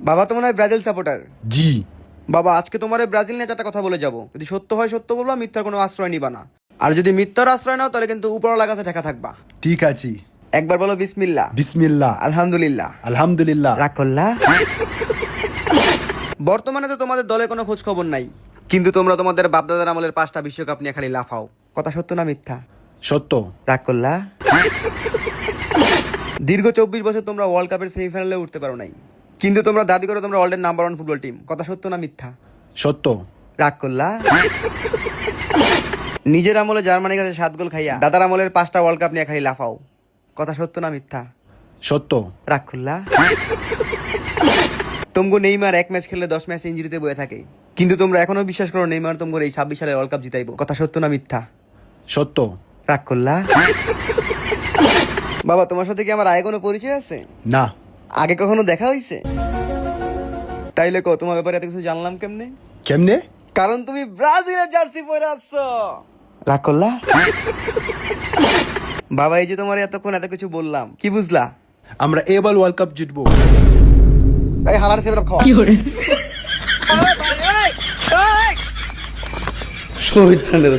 বাবা তো মনে হয় ব্রাজিল সাপোর্টার। জি। বাবা আজকে তোমার এই ব্রাজিল নিয়ে চারটা কথা বলে যাব। যদি সত্য হয় সত্য বলবা, মিথ্যার কোনো আশ্রয় নিবা না। আর যদি মিথ্যার আশ্রয় নাও তাহলে কিন্তু উপরওয়ালার কাছে ঠেকা থাকবা। ঠিক আছে। একবার বলো বিসমিল্লাহ। বিসমিল্লাহ। আলহামদুলিল্লাহ। আলহামদুলিল্লাহ। রাগ করলা? বর্তমানে তো তোমাদের দলে কোনো খোঁজ খবর নাই, কিন্তু তোমরা তোমাদের বাপদাদার আমলের 5টা বিশ্বকাপ নিয়ে খালি লাফাও। কথা সত্য না মিথ্যা? সত্য। রাগ করলা? দীর্ঘ 24 বছর তোমরা ওয়ার্ল্ড কাপের সেমিফাইনালে উঠতে পারো নাই, কিন্তু তোমরা দাবি করো তোমরা ওয়ার্ল্ডের নাম্বার 1 ফুটবল টিম। কথা সত্য না মিথ্যা? সত্য। রাগ করলা? নিজের আমলে জার্মানির কাছে 7 গোল খাইয়া দাদার আমলের 5টা ওয়ার্ল্ড কাপ নিয়ে খালি লাফাও। কথা সত্য না মিথ্যা? সত্য। রাগ করলা? তোমগো নেইমার 1 ম্যাচ খেললে 10 ম্যাচ ইনজুরিতে বয়ে থাকে, কিন্তু তোমরা এখনো বিশ্বাস করো নেইমার তোমগো এই 26 সালের ওয়ার্ল্ড কাপ জিতাইবো। কথা সত্য না মিথ্যা? সত্য। রাগ করলা? বাবা তোমার সাথে কি আমার আগে কোনো পরিচয় আছে? না। আগে কখনো দেখা হইছে? তাইলে কো তোমার ব্যাপারে এত কিছু জানলাম কেমনে? কেমনে? কারণ তুমি ব্রাজিলের জার্সি পরে আসছো। রাগ করলা? বাবা এই যে তোমার এতক্ষণ এত কিছু বললাম, কি বুঝলা? আমরা এবার ওয়ার্ল্ড কাপ জিতবো। এই হালার সেবরা খাওয়া। শহীদ খানের